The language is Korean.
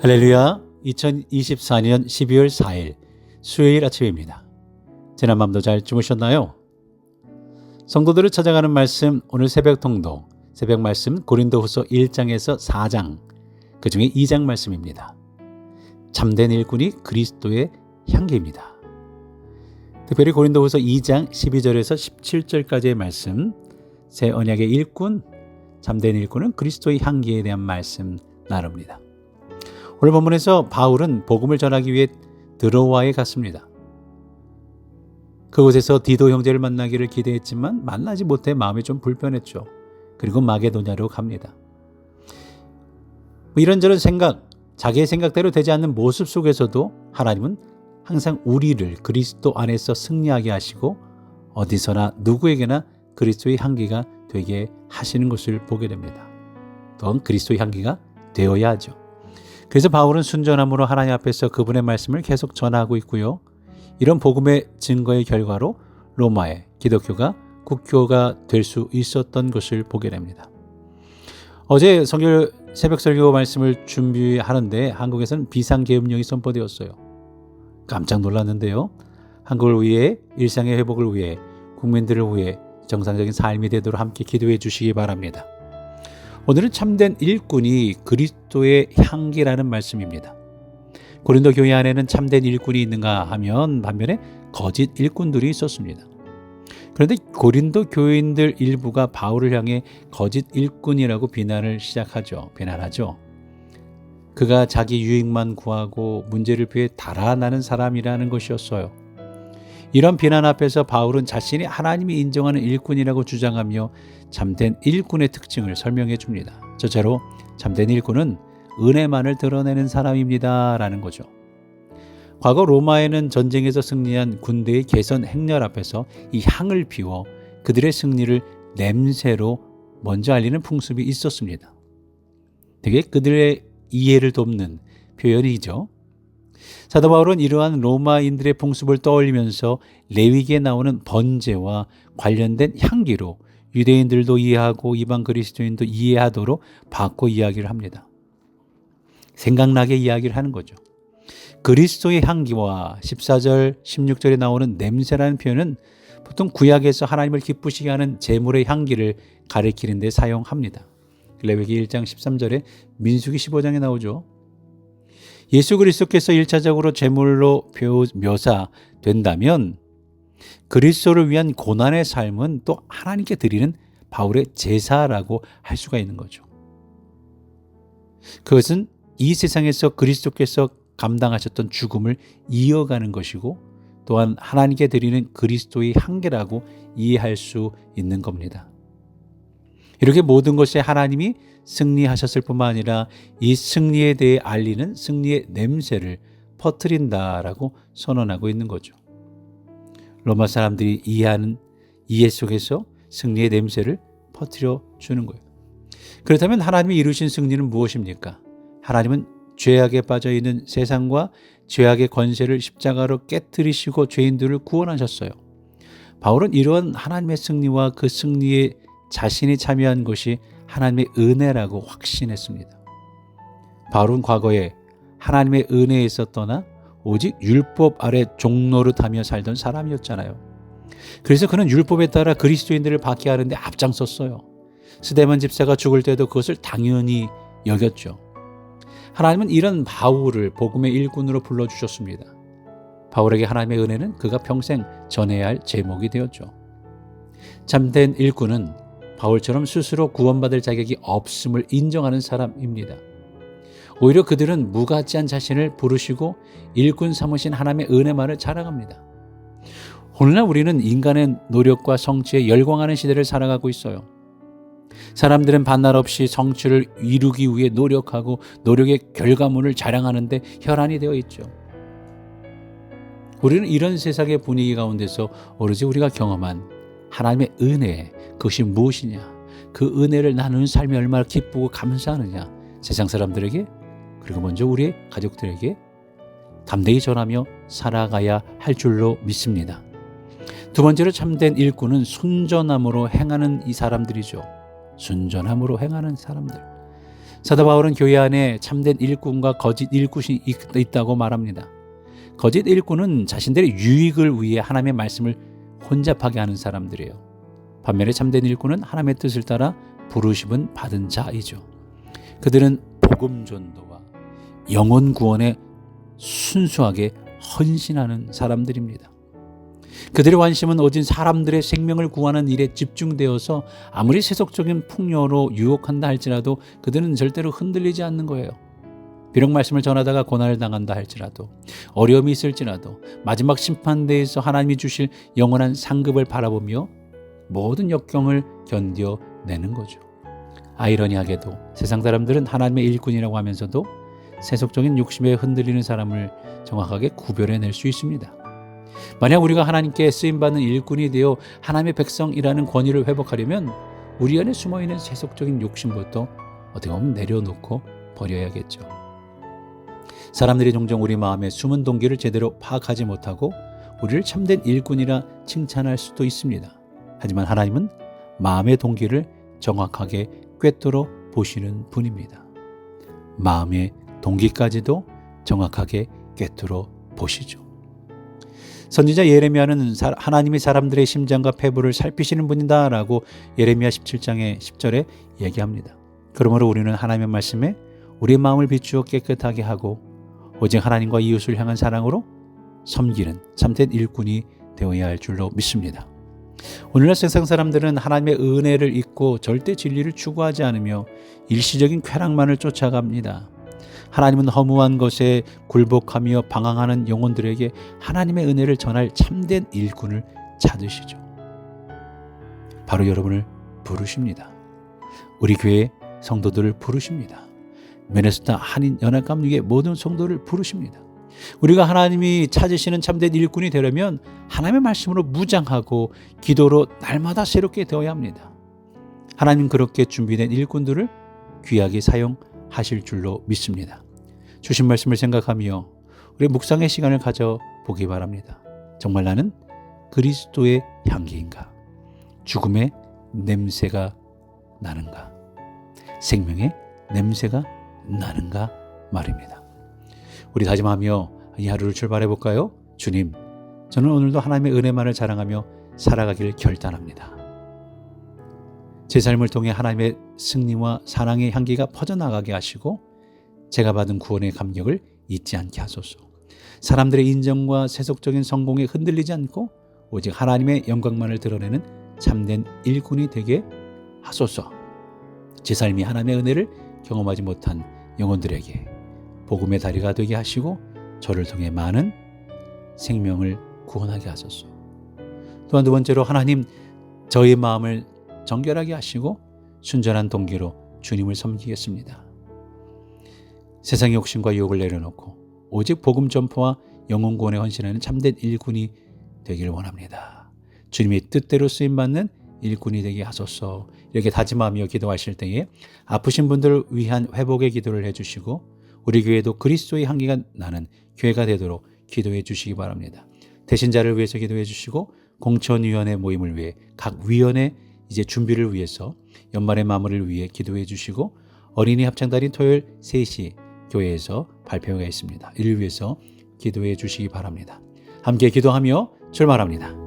할렐루야. 2024년 12월 4일 수요일 아침입니다. 지난 밤도 잘 주무셨나요? 성도들을 찾아가는 말씀, 오늘 새벽 통독, 새벽 말씀 고린도후서 1장에서 4장, 그 중에 2장 말씀입니다. 참된 일꾼이 그리스도의 향기입니다. 특별히 고린도후서 2장 12절에서 17절까지의 말씀, 새 언약의 일꾼, 참된 일꾼은 그리스도의 향기에 대한 말씀 나눕니다. 오늘 본문에서 바울은 복음을 전하기 위해 드로아에 갔습니다. 그곳에서 디도 형제를 만나기를 기대했지만 만나지 못해 마음이 좀 불편했죠. 그리고 마게도냐로 갑니다. 이런저런 생각, 자기의 생각대로 되지 않는 모습 속에서도 하나님은 항상 우리를 그리스도 안에서 승리하게 하시고 어디서나 누구에게나 그리스도의 향기가 되게 하시는 것을 보게 됩니다. 또한 그리스도의 향기가 되어야 하죠. 그래서 바울은 순전함으로 하나님 앞에서 그분의 말씀을 계속 전하고 있고요. 이런 복음의 증거의 결과로 로마의 기독교가 국교가 될 수 있었던 것을 보게 됩니다. 어제 새벽 설교 말씀을 준비하는데 한국에서는 비상계엄령이 선포되었어요. 깜짝 놀랐는데요. 한국을 위해, 일상의 회복을 위해, 국민들을 위해 정상적인 삶이 되도록 함께 기도해 주시기 바랍니다. 오늘은 참된 일꾼이 그리스도의 향기라는 말씀입니다. 고린도 교회 안에는 참된 일꾼이 있는가 하면 반면에 거짓 일꾼들이 있었습니다. 그런데 고린도 교인들 일부가 바울을 향해 거짓 일꾼이라고 비난하죠. 그가 자기 유익만 구하고 문제를 피해 달아나는 사람이라는 것이었어요. 이런 비난 앞에서 바울은 자신이 하나님이 인정하는 일꾼이라고 주장하며 참된 일꾼의 특징을 설명해 줍니다. 저자로 참된 일꾼은 은혜만을 드러내는 사람입니다 라는 거죠. 과거 로마에는 전쟁에서 승리한 군대의 개선 행렬 앞에서 이 향을 피워 그들의 승리를 냄새로 먼저 알리는 풍습이 있었습니다. 되게 그들의 이해를 돕는 표현이죠. 사도 바울은 이러한 로마인들의 풍습을 떠올리면서 레위기에 나오는 번제와 관련된 향기로 유대인들도 이해하고 이방 그리스도인도 이해하도록 바꿔 이야기를 합니다. 생각나게 이야기를 하는 거죠. 그리스도의 향기와 14절, 16절에 나오는 냄새라는 표현은 보통 구약에서 하나님을 기쁘시게 하는 제물의 향기를 가리키는 데 사용합니다. 레위기 1장 13절에 민수기 15장에 나오죠. 예수 그리스도께서 1차적으로 제물로 묘사된다면 그리스도를 위한 고난의 삶은 또 하나님께 드리는 바울의 제사라고 할 수가 있는 거죠. 그것은 이 세상에서 그리스도께서 감당하셨던 죽음을 이어가는 것이고 또한 하나님께 드리는 그리스도의 향기라고 이해할 수 있는 겁니다. 이렇게 모든 것이 하나님이 승리하셨을 뿐만 아니라 이 승리에 대해 알리는 승리의 냄새를 퍼뜨린다라고 선언하고 있는 거죠. 로마 사람들이 이해하는 이해 속에서 승리의 냄새를 퍼뜨려 주는 거예요. 그렇다면 하나님이 이루신 승리는 무엇입니까? 하나님은 죄악에 빠져 있는 세상과 죄악의 권세를 십자가로 깨뜨리시고 죄인들을 구원하셨어요. 바울은 이러한 하나님의 승리와 그 승리에 자신이 참여한 것이 하나님의 은혜라고 확신했습니다. 바울은 과거에 하나님의 은혜에서 떠나 오직 율법 아래 종노릇하며 살던 사람이었잖아요. 그래서 그는 율법에 따라 그리스도인들을 받게 하는데 앞장섰어요. 스데반 집사가 죽을 때도 그것을 당연히 여겼죠. 하나님은 이런 바울을 복음의 일꾼으로 불러주셨습니다. 바울에게 하나님의 은혜는 그가 평생 전해야 할 제목이 되었죠. 참된 일꾼은 바울처럼 스스로 구원받을 자격이 없음을 인정하는 사람입니다. 오히려 그들은 무가치한 자신을 부르시고 일꾼 삼으신 하나님의 은혜만을 자랑합니다. 오늘날 우리는 인간의 노력과 성취에 열광하는 시대를 살아가고 있어요. 사람들은 반날 없이 성취를 이루기 위해 노력하고 노력의 결과물을 자랑하는데 혈안이 되어 있죠. 우리는 이런 세상의 분위기 가운데서 오로지 우리가 경험한 하나님의 은혜, 그것이 무엇이냐, 그 은혜를 나누는 삶이 얼마나 기쁘고 감사하느냐, 세상 사람들에게 그리고 먼저 우리의 가족들에게 담대히 전하며 살아가야 할 줄로 믿습니다. 두 번째로 참된 일꾼은 순전함으로 행하는 이 사람들이죠. 순전함으로 행하는 사람들. 사도 바울은 교회 안에 참된 일꾼과 거짓 일꾼이 있다고 말합니다. 거짓 일꾼은 자신들의 유익을 위해 하나님의 말씀을 혼잡하게 하는 사람들이에요. 반면에 참된 일꾼은 하나님의 뜻을 따라 부르심은 받은 자이죠. 그들은 복음 전도와 영혼 구원에 순수하게 헌신하는 사람들입니다. 그들의 관심은 오직 사람들의 생명을 구하는 일에 집중되어서 아무리 세속적인 풍요로 유혹한다 할지라도 그들은 절대로 흔들리지 않는 거예요. 비록 말씀을 전하다가 고난을 당한다 할지라도, 어려움이 있을지라도 마지막 심판대에서 하나님이 주실 영원한 상급을 바라보며 모든 역경을 견뎌내는 거죠. 아이러니하게도 세상 사람들은 하나님의 일꾼이라고 하면서도 세속적인 욕심에 흔들리는 사람을 정확하게 구별해낼 수 있습니다. 만약 우리가 하나님께 쓰임받는 일꾼이 되어 하나님의 백성이라는 권위를 회복하려면 우리 안에 숨어있는 세속적인 욕심부터 어떻게 보면 내려놓고 버려야겠죠. 사람들이 종종 우리 마음의 숨은 동기를 제대로 파악하지 못하고 우리를 참된 일꾼이라 칭찬할 수도 있습니다. 하지만 하나님은 마음의 동기를 정확하게 꿰뚫어 보시는 분입니다. 마음의 동기까지도 정확하게 꿰뚫어 보시죠. 선지자 예레미야는 하나님이 사람들의 심장과 폐부를 살피시는 분이다라고 예레미야 17장의 10절에 얘기합니다. 그러므로 우리는 하나님의 말씀에 우리의 마음을 비추어 깨끗하게 하고 오직 하나님과 이웃을 향한 사랑으로 섬기는 참된 일꾼이 되어야 할 줄로 믿습니다. 오늘날 세상 사람들은 하나님의 은혜를 잊고 절대 진리를 추구하지 않으며 일시적인 쾌락만을 쫓아갑니다. 하나님은 허무한 것에 굴복하며 방황하는 영혼들에게 하나님의 은혜를 전할 참된 일꾼을 찾으시죠. 바로 여러분을 부르십니다. 우리 교회 성도들을 부르십니다. 미네소타 한인연합감리교회 모든 성도를 부르십니다. 우리가 하나님이 찾으시는 참된 일꾼이 되려면 하나님의 말씀으로 무장하고 기도로 날마다 새롭게 되어야 합니다. 하나님 그렇게 준비된 일꾼들을 귀하게 사용하실 줄로 믿습니다. 주신 말씀을 생각하며 우리 묵상의 시간을 가져보기 바랍니다. 정말 나는 그리스도의 향기인가? 죽음의 냄새가 나는가? 생명의 냄새가 나는가 말입니다. 우리 다짐하며 이 하루를 출발해 볼까요? 주님, 저는 오늘도 하나님의 은혜만을 자랑하며 살아가기를 결단합니다. 제 삶을 통해 하나님의 승리와 사랑의 향기가 퍼져나가게 하시고 제가 받은 구원의 감격을 잊지 않게 하소서. 사람들의 인정과 세속적인 성공에 흔들리지 않고 오직 하나님의 영광만을 드러내는 참된 일꾼이 되게 하소서. 제 삶이 하나님의 은혜를 경험하지 못한 영혼들에게 복음의 다리가 되게 하시고 저를 통해 많은 생명을 구원하게 하소서. 또한 두 번째로 하나님 저의 마음을 정결하게 하시고 순전한 동기로 주님을 섬기겠습니다. 세상의 욕심과 유혹을 내려놓고 오직 복음 전파와 영혼 구원에 헌신하는 참된 일꾼이 되기를 원합니다. 주님의 뜻대로 쓰임받는 일꾼이 되게 하소서. 이렇게 다짐하며 기도하실 때에 아프신 분들을 위한 회복의 기도를 해주시고 우리 교회도 그리스도의 향기가 나는 교회가 되도록 기도해 주시기 바랍니다. 대신자를 위해서 기도해 주시고 공천위원회 모임을 위해 각 위원회 이제 준비를 위해서 연말의 마무리를 위해 기도해 주시고 어린이 합창단이 토요일 3시 교회에서 발표가 있습니다. 이를 위해서 기도해 주시기 바랍니다. 함께 기도하며 출발합니다.